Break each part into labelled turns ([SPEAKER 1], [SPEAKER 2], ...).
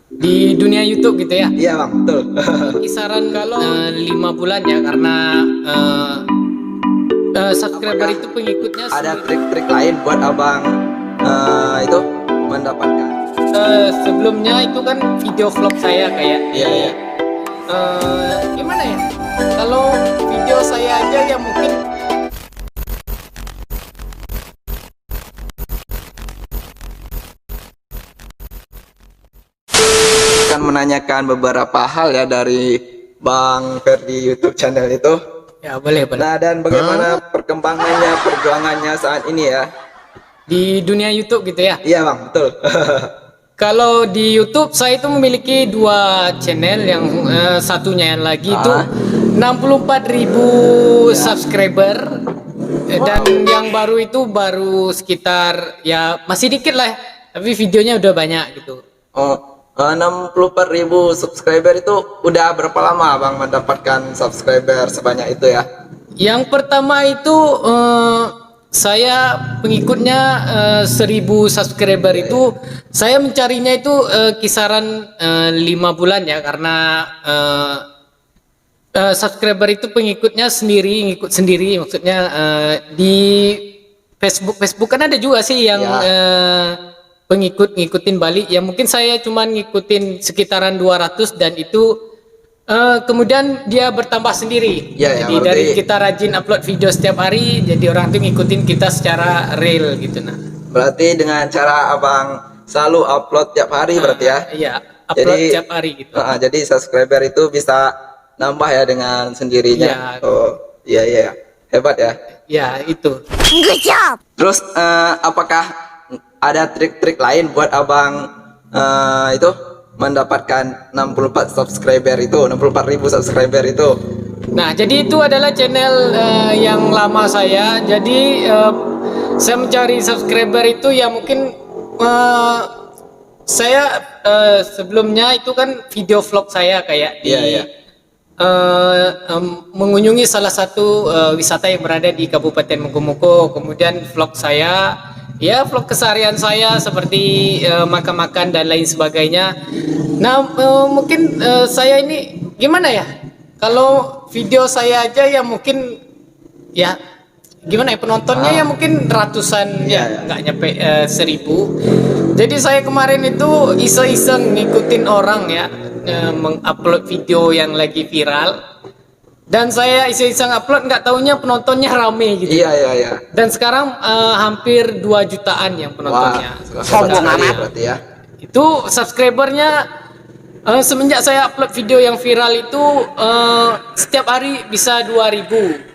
[SPEAKER 1] di dunia YouTube gitu ya.
[SPEAKER 2] Iya bang, betul.
[SPEAKER 1] Kisaran kalau 5 bulan ya, karena subscriber itu pengikutnya
[SPEAKER 2] Ada
[SPEAKER 1] sendiri.
[SPEAKER 2] trik-trik lain buat abang itu mendapatkan?
[SPEAKER 1] Sebelumnya itu kan video vlog saya kayak
[SPEAKER 2] Iya iya.
[SPEAKER 1] gimana ya, kalau video saya aja ya mungkin
[SPEAKER 2] Akan menanyakan beberapa hal ya dari Bang Ferdi YouTube channel itu.
[SPEAKER 1] ya boleh.
[SPEAKER 2] Nah, dan bagaimana perkembangannya, perjuangannya saat ini ya?
[SPEAKER 1] Di dunia YouTube gitu ya.
[SPEAKER 2] Iya bang, betul.
[SPEAKER 1] Kalau di YouTube saya itu memiliki 2 channel, yang satunya yang lagi itu 64.000 subscriber, dan yang baru itu baru sekitar ya masih dikit lah, tapi videonya udah banyak gitu.
[SPEAKER 2] Oh, 64.000 subscriber itu udah berapa lama abang mendapatkan subscriber sebanyak itu ya?
[SPEAKER 1] Yang pertama itu saya pengikutnya 1.000 subscriber itu saya mencarinya itu kisaran 5 bulan ya, karena subscriber itu pengikutnya sendiri, ngikut sendiri maksudnya. Di Facebook kan ada juga sih yang pengikut ngikutin balik ya, mungkin saya cuman ngikutin sekitaran 200, dan itu kemudian dia bertambah sendiri.
[SPEAKER 2] Ya,
[SPEAKER 1] Jadi dari kita rajin upload video setiap hari, jadi orang tuh ngikutin kita secara real gitu. Nah,
[SPEAKER 2] berarti dengan cara abang selalu upload tiap hari berarti ya?
[SPEAKER 1] Iya, upload
[SPEAKER 2] Jadi,
[SPEAKER 1] tiap hari gitu.
[SPEAKER 2] Jadi subscriber itu bisa nambah ya dengan sendirinya.
[SPEAKER 1] Iya.
[SPEAKER 2] Oh, iya iya, hebat ya.
[SPEAKER 1] Ya itu.
[SPEAKER 3] Good job.
[SPEAKER 2] Terus apakah ada trik-trik lain buat abang itu mendapatkan 64 subscriber itu, 64.000 subscriber itu?
[SPEAKER 1] Nah, jadi itu adalah channel yang lama saya. Jadi saya mencari subscriber itu ya mungkin saya sebelumnya itu kan video vlog saya kayak di mengunjungi salah satu wisata yang berada di Kabupaten Mukomuko. Kemudian vlog saya, ya vlog keseharian saya seperti makan-makan dan lain sebagainya. Nah, mungkin saya ini gimana ya? Kalau video saya aja ya mungkin ya gimana ya, penontonnya ya mungkin ratusan, ya nggak nyampe 1.000. Jadi saya kemarin itu iseng-iseng ngikutin orang ya, mengupload video yang lagi viral, dan saya iseng-iseng upload, nggak taunya penontonnya rame gitu.
[SPEAKER 2] Iya.
[SPEAKER 1] Dan sekarang hampir 2 jutaan yang penontonnya.
[SPEAKER 2] Sombong amat berarti ya.
[SPEAKER 1] Itu subscribernya semenjak saya upload video yang viral itu setiap hari bisa 2.000.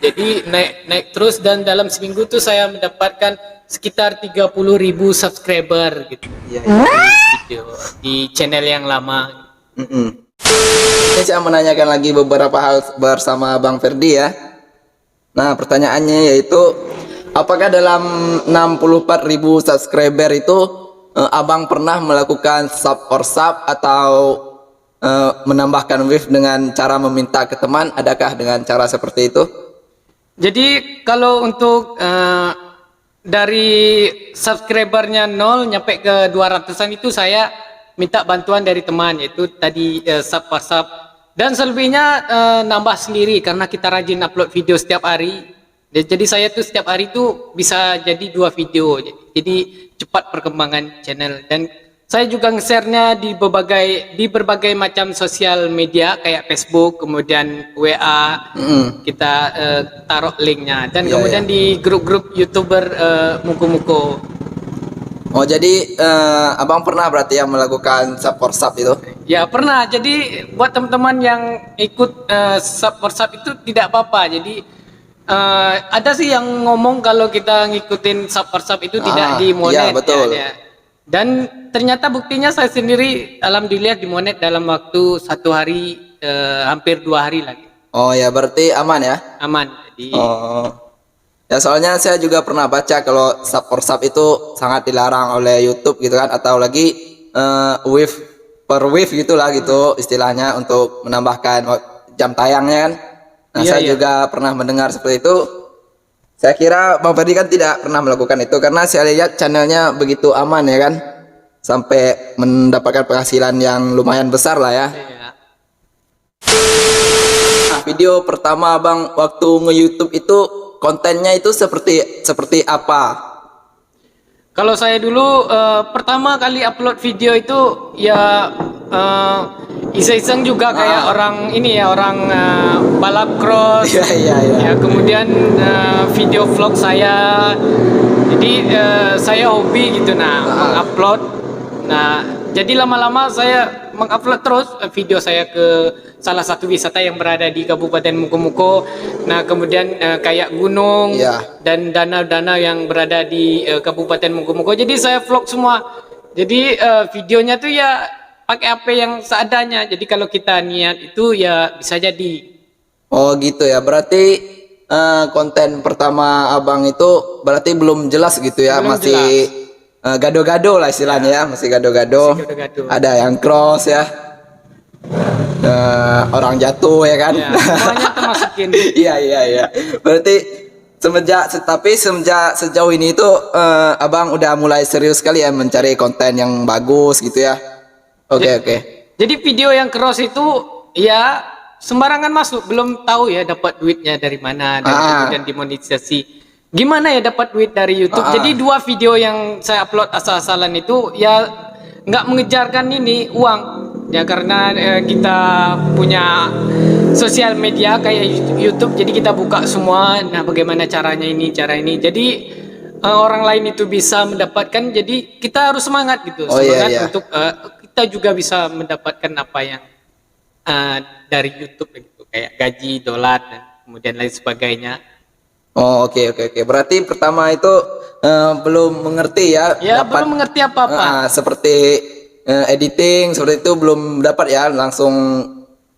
[SPEAKER 1] Jadi naik terus, dan dalam seminggu tuh saya mendapatkan sekitar 30.000 subscriber gitu.
[SPEAKER 2] Iya.
[SPEAKER 1] Video di channel yang lama.
[SPEAKER 2] Ini saya menanyakan lagi beberapa hal bersama Bang Ferdi ya. Nah, pertanyaannya yaitu, apakah dalam 64.000 subscriber itu abang pernah melakukan sub or sub atau menambahkan wave dengan cara meminta ke teman? Adakah dengan cara seperti itu?
[SPEAKER 1] Jadi kalau untuk dari subscribernya 0 nyampe ke 200-an itu saya minta bantuan dari teman, yaitu tadi sub per sub, dan selebihnya nambah sendiri karena kita rajin upload video setiap hari. Jadi saya tuh setiap hari tuh bisa jadi 2 video, jadi cepat perkembangan channel. Dan saya juga nge-share-nya di berbagai macam sosial media kayak Facebook, kemudian WA, kita taruh linknya, dan kemudian di grup-grup YouTuber Muko-Muko.
[SPEAKER 2] Oh, jadi abang pernah berarti ya melakukan sub or sub itu?
[SPEAKER 1] Ya pernah. Jadi buat teman-teman yang ikut sub or sub itu tidak apa-apa. Jadi ada sih yang ngomong kalau kita ngikutin sub or sub itu tidak dimonet.
[SPEAKER 2] Iya, betul.
[SPEAKER 1] Ya. Dan ternyata buktinya saya sendiri alhamdulillah dimonet dalam waktu 1 hari, hampir 2 hari lagi.
[SPEAKER 2] Oh ya, berarti aman ya?
[SPEAKER 1] Aman. Jadi
[SPEAKER 2] ya, soalnya saya juga pernah baca kalau sub or sub itu sangat dilarang oleh YouTube gitu kan, atau lagi wave per wave gitulah gitu istilahnya, untuk menambahkan jam tayangnya kan. Nah, saya juga pernah mendengar seperti itu. Saya kira Bang Ferdi kan tidak pernah melakukan itu karena saya lihat channelnya begitu aman ya kan. sampai mendapatkan penghasilan yang lumayan besar lah ya.
[SPEAKER 1] Iya.
[SPEAKER 2] Nah, video pertama Abang waktu nge-YouTube itu kontennya itu seperti apa?
[SPEAKER 1] Kalau saya dulu pertama kali upload video itu ya iseng-iseng juga kayak orang ini ya, orang balap cross.
[SPEAKER 2] Iya, iya, iya.
[SPEAKER 1] Ya, kemudian video vlog saya. Jadi saya hobi gitu mengupload. Nah, jadi lama-lama saya mengupload terus video saya ke salah satu wisata yang berada di Kabupaten Mukomuko. Nah, kemudian kayak gunung
[SPEAKER 2] Iya.
[SPEAKER 1] dan danau-danau yang berada di Kabupaten Mukomuko. Jadi saya vlog semua. Jadi videonya tuh ya pakai HP yang seadanya. Jadi kalau kita niat itu ya bisa jadi.
[SPEAKER 2] Oh gitu ya, berarti konten pertama Abang itu berarti belum jelas gitu ya,
[SPEAKER 1] Belum
[SPEAKER 2] masih gado-gado lah istilahnya ya, masih gado-gado.
[SPEAKER 1] Masih gado-gado.
[SPEAKER 2] Ada yang cross ya, orang jatuh ya kan.
[SPEAKER 1] Ya, semuanya termasukin.
[SPEAKER 2] Iya iya iya. Berarti semenjak sejauh ini itu Abang udah mulai serius sekali ya mencari konten yang bagus gitu ya. Oke oke.
[SPEAKER 1] Jadi video yang cross itu ya sembarangan masuk, belum tahu ya dapat duitnya dari mana dan kemudian dimonetisasi. Gimana ya dapat duit dari YouTube? Jadi 2 video yang saya upload asal-asalan itu ya nggak mengejarkan ini uang ya, karena kita punya sosial media kayak YouTube, jadi kita buka semua. Nah, bagaimana caranya ini, cara ini. Jadi orang lain itu bisa mendapatkan, jadi kita harus semangat gitu,
[SPEAKER 2] Oh, iya,
[SPEAKER 1] semangat
[SPEAKER 2] iya.
[SPEAKER 1] untuk kita juga bisa mendapatkan apa yang dari YouTube gitu, kayak gaji, dolar dan kemudian lain sebagainya.
[SPEAKER 2] Oh oke oke oke. Berarti pertama itu belum mengerti ya.
[SPEAKER 1] Ya, belum mengerti apa-apa.
[SPEAKER 2] Seperti editing seperti itu belum dapat ya, langsung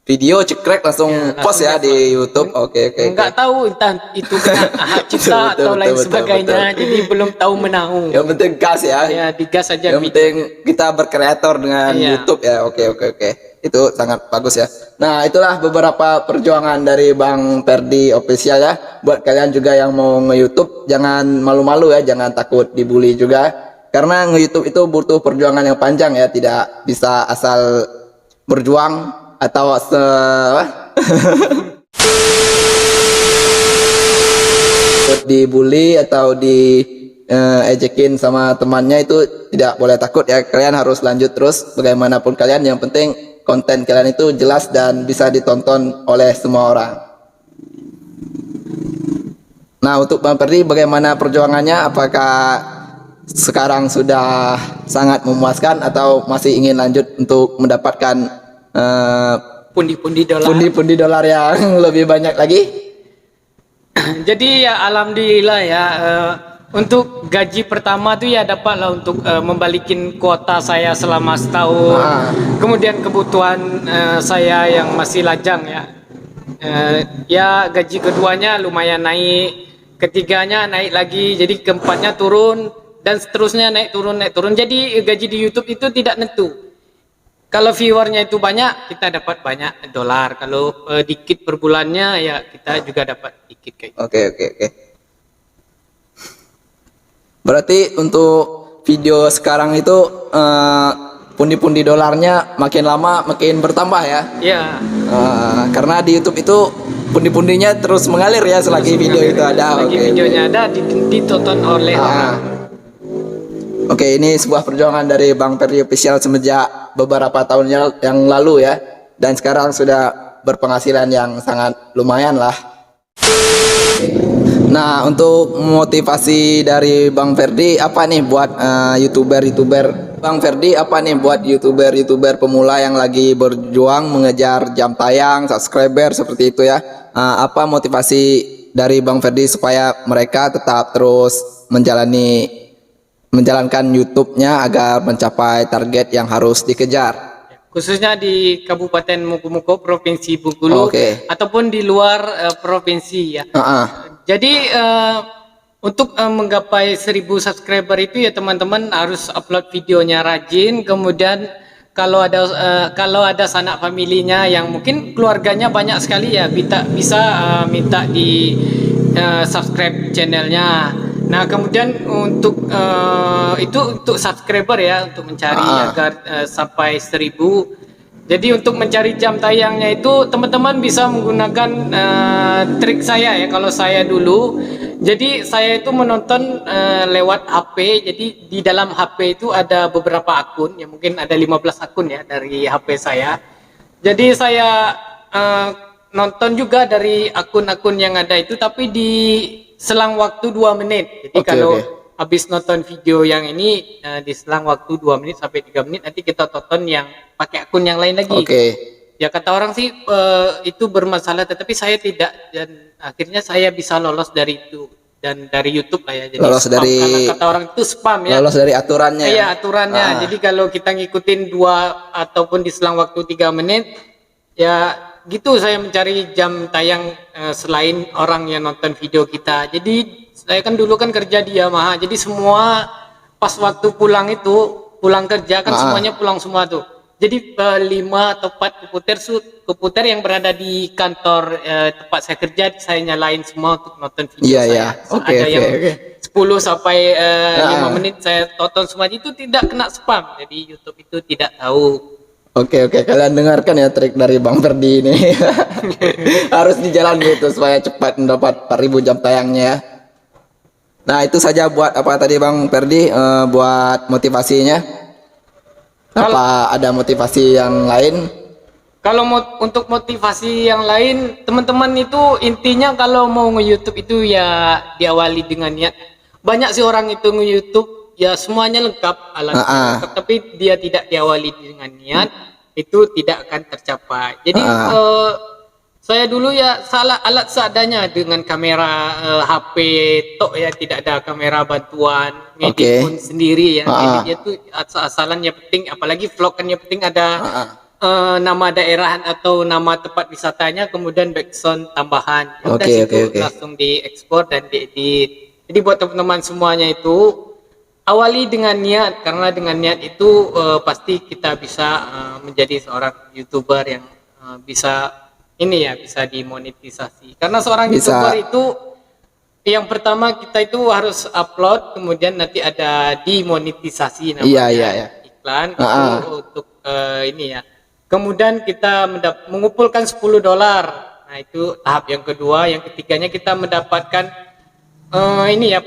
[SPEAKER 2] video cekrek langsung post ya di YouTube. Oke oke.
[SPEAKER 1] Enggak tahu entah itu kena hak cipta
[SPEAKER 2] Betul,
[SPEAKER 1] atau lain
[SPEAKER 2] betul,
[SPEAKER 1] sebagainya.
[SPEAKER 2] betul.
[SPEAKER 1] Jadi belum tahu menahu.
[SPEAKER 2] Yang penting gas ya.
[SPEAKER 1] Ya, digas aja.
[SPEAKER 2] Yang penting kita berkreator dengan
[SPEAKER 1] Iya.
[SPEAKER 2] YouTube ya. Oke oke oke. Itu sangat bagus ya. Nah, itulah beberapa perjuangan dari Bang Ferdi Official ya. Buat kalian juga yang mau nge-YouTube, jangan malu-malu ya, jangan takut dibully juga. Karena nge-YouTube itu butuh perjuangan yang panjang ya, tidak bisa asal berjuang atau dibully atau di ejekin sama temannya, itu tidak boleh takut ya. Kalian harus lanjut terus bagaimanapun kalian, yang penting konten kalian itu jelas dan bisa ditonton oleh semua orang. Nah, untuk Bang Ferdi bagaimana perjuangannya? Apakah sekarang sudah sangat memuaskan atau masih ingin lanjut untuk mendapatkan
[SPEAKER 1] Pundi-pundi dolar.
[SPEAKER 2] pundi-pundi dolar yang lebih banyak lagi?
[SPEAKER 1] Jadi ya alhamdulillah ya, untuk gaji pertama tuh ya dapatlah untuk membalikin kuota saya selama setahun. Kemudian kebutuhan saya yang masih lajang ya. Ya gaji keduanya lumayan naik, ketiganya naik lagi, jadi keempatnya turun dan seterusnya naik turun. Jadi gaji di YouTube itu tidak nentu. Kalau viewernya itu banyak, kita dapat banyak dolar. Kalau dikit per bulannya ya kita juga dapat dikit kayak gitu.
[SPEAKER 2] Oke oke oke. Berarti untuk video sekarang itu pundi-pundi dolarnya makin lama makin bertambah ya?
[SPEAKER 1] Ya.
[SPEAKER 2] Karena di YouTube itu pundi-pundinya terus mengalir ya selagi video itu ada.
[SPEAKER 1] Lagi
[SPEAKER 2] Oke,
[SPEAKER 1] videonya ada ditonton oleh orang.
[SPEAKER 2] Oke, ini sebuah perjuangan dari Bang Ferdi Official semenjak beberapa tahun yang lalu ya, dan sekarang sudah berpenghasilan yang sangat lumayan lah. Nah, untuk motivasi dari Bang Ferdi apa nih buat youtuber Bang Ferdi apa nih buat youtuber pemula yang lagi berjuang mengejar jam tayang, subscriber seperti itu ya? Apa motivasi dari Bang Ferdi supaya mereka tetap terus menjalankan YouTube-nya agar mencapai target yang harus dikejar?
[SPEAKER 1] Khususnya di Kabupaten Mukomuko, Provinsi Bengkulu,
[SPEAKER 2] Oke.
[SPEAKER 1] ataupun di luar provinsi ya. Jadi untuk menggapai 1000 subscriber itu ya teman-teman harus upload videonya rajin. Kemudian kalau ada sanak familinya yang mungkin keluarganya banyak sekali ya, bisa minta di subscribe channelnya. Nah, kemudian itu untuk subscriber ya, untuk mencari agar sampai 1000. Jadi untuk mencari jam tayangnya itu teman-teman bisa menggunakan trik saya ya. Kalau saya dulu, jadi saya itu menonton lewat HP. Jadi di dalam HP itu ada beberapa akun, ya mungkin ada 15 akun ya dari HP saya. Jadi saya nonton juga dari akun-akun yang ada itu, tapi di selang waktu 2 menit. Jadi kalau habis nonton video yang ini di selang waktu 2 menit sampai 3 menit nanti kita tonton yang pakai akun yang lain lagi. Ya kata orang sih itu bermasalah, tetapi saya tidak, dan akhirnya saya bisa lolos dari itu dan dari YouTube lah ya. Jadi
[SPEAKER 2] Lolos
[SPEAKER 1] spam,
[SPEAKER 2] dari,
[SPEAKER 1] karena kata orang itu spam ya.
[SPEAKER 2] lolos dari aturannya.
[SPEAKER 1] Iya, aturannya. Jadi kalau kita ngikutin 2 ataupun di selang waktu 3 menit ya gitu, saya mencari jam tayang selain orang yang nonton video kita. Jadi saya kan dulu kan kerja di Yamaha, jadi semua pas waktu pulang kerja kan semuanya pulang semua tuh. Jadi 5 atau 4 komputer yang berada di kantor tempat saya kerja, saya nyalain semua untuk nonton video saya. Ada yang 10 sampai 5 menit saya tonton semua, itu tidak kena spam. Jadi YouTube itu tidak tahu.
[SPEAKER 2] Oke, kalian dengarkan ya trik dari Bang Ferdi ini. Harus di jalan gitu supaya cepat mendapat 4000 jam tayangnya ya. Nah, itu saja buat apa tadi Bang Ferdi, buat motivasinya. Apa ada motivasi yang lain?
[SPEAKER 1] Kalau untuk motivasi yang lain, teman-teman itu intinya kalau mau nge-YouTube itu ya diawali dengan niat. Banyak sih orang itu nge-YouTube ya semuanya lengkap, alatnya lengkap, tapi dia tidak diawali dengan niat, itu tidak akan tercapai. Jadi saya dulu ya salah alat seadanya dengan kamera HP tok ya, tidak ada kamera bantuan, ngedit pun sendiri ya. Ngeditnya tuh asal-asalan, ya penting, apalagi vlog kan, ya penting ada nama daerah atau nama tempat wisatanya, kemudian background tambahan. Langsung diekspor dan diedit. Jadi buat teman-teman semuanya itu awali dengan niat, karena dengan niat itu pasti kita bisa menjadi seorang YouTuber yang bisa bisa dimonetisasi. Karena seorang YouTuber itu yang pertama kita itu harus upload, kemudian nanti ada dimonetisasi namanya, iklan untuk ini ya. Kemudian kita mengumpulkan $10. Nah, itu tahap yang kedua. Yang ketiganya kita mendapatkan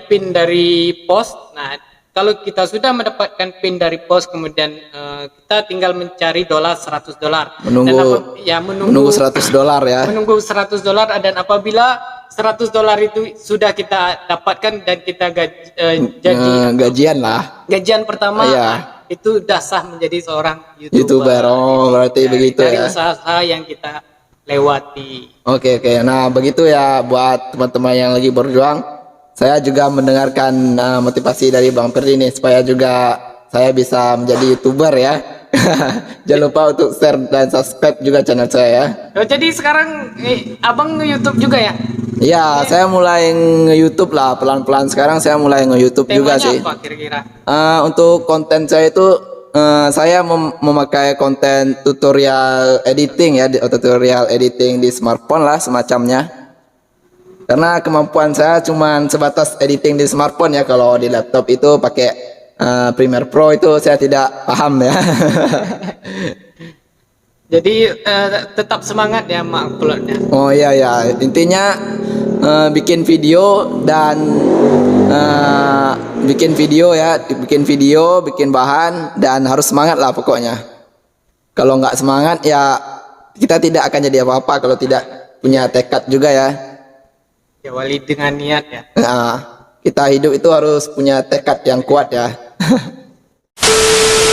[SPEAKER 1] pin dari post. Nah, kalau kita sudah mendapatkan pin dari pos, kemudian kita tinggal mencari $100.
[SPEAKER 2] Menunggu $100 ya.
[SPEAKER 1] Menunggu $100, dan apabila $100 itu sudah kita dapatkan dan kita
[SPEAKER 2] gajian lah.
[SPEAKER 1] Gajian pertama itu udah sah menjadi seorang
[SPEAKER 2] YouTuber. Oh, berarti begitu
[SPEAKER 1] dari
[SPEAKER 2] ya.
[SPEAKER 1] usaha yang kita lewati.
[SPEAKER 2] Oke. Nah, begitu ya buat teman-teman yang lagi berjuang. Saya juga mendengarkan motivasi dari Bang Ferdi ini supaya juga saya bisa menjadi YouTuber ya. Jangan lupa untuk share dan subscribe juga channel saya ya.
[SPEAKER 1] Jadi sekarang abang nge-YouTube juga ya?
[SPEAKER 2] Iya, saya mulai nge-YouTube lah pelan-pelan. Sekarang saya mulai nge-YouTube juga sih.
[SPEAKER 1] Apa kira-kira?
[SPEAKER 2] Untuk konten saya itu saya memakai konten tutorial editing ya, tutorial editing di smartphone lah semacamnya. Karena kemampuan saya cuma sebatas editing di smartphone ya. Kalau di laptop itu pakai Premiere Pro itu saya tidak paham ya. Jadi
[SPEAKER 1] tetap semangat ya uploadnya.
[SPEAKER 2] Oh iya, intinya bikin video dan bikin video, bikin bahan, dan harus semangat lah pokoknya. Kalau nggak semangat ya kita tidak akan jadi apa-apa kalau tidak punya tekad juga ya.
[SPEAKER 1] Awali dengan niat ya.
[SPEAKER 2] Nah, kita hidup itu harus punya tekad yang kuat ya.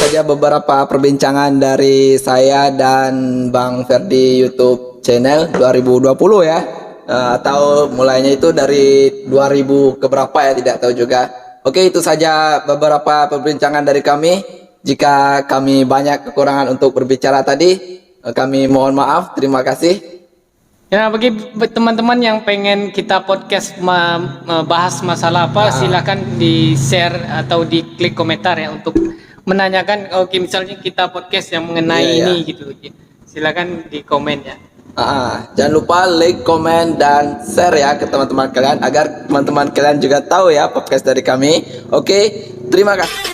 [SPEAKER 2] Saja beberapa perbincangan dari saya dan Bang Ferdi YouTube channel 2020 ya. Atau mulainya itu dari 2000 keberapa ya, tidak tahu juga. Oke, itu saja beberapa perbincangan dari kami. Jika kami banyak kekurangan untuk berbicara tadi, kami mohon maaf. Terima kasih.
[SPEAKER 1] Ya, bagi teman-teman yang pengen kita podcast bahas masalah apa, silakan di share atau di klik komentar ya untuk menanyakan. Oke, misalnya kita podcast yang mengenai ini gitu, silakan di komen ya.
[SPEAKER 2] Jangan lupa like, komen, dan share ya ke teman-teman kalian agar teman-teman kalian juga tahu ya podcast dari kami. Oke, terima kasih.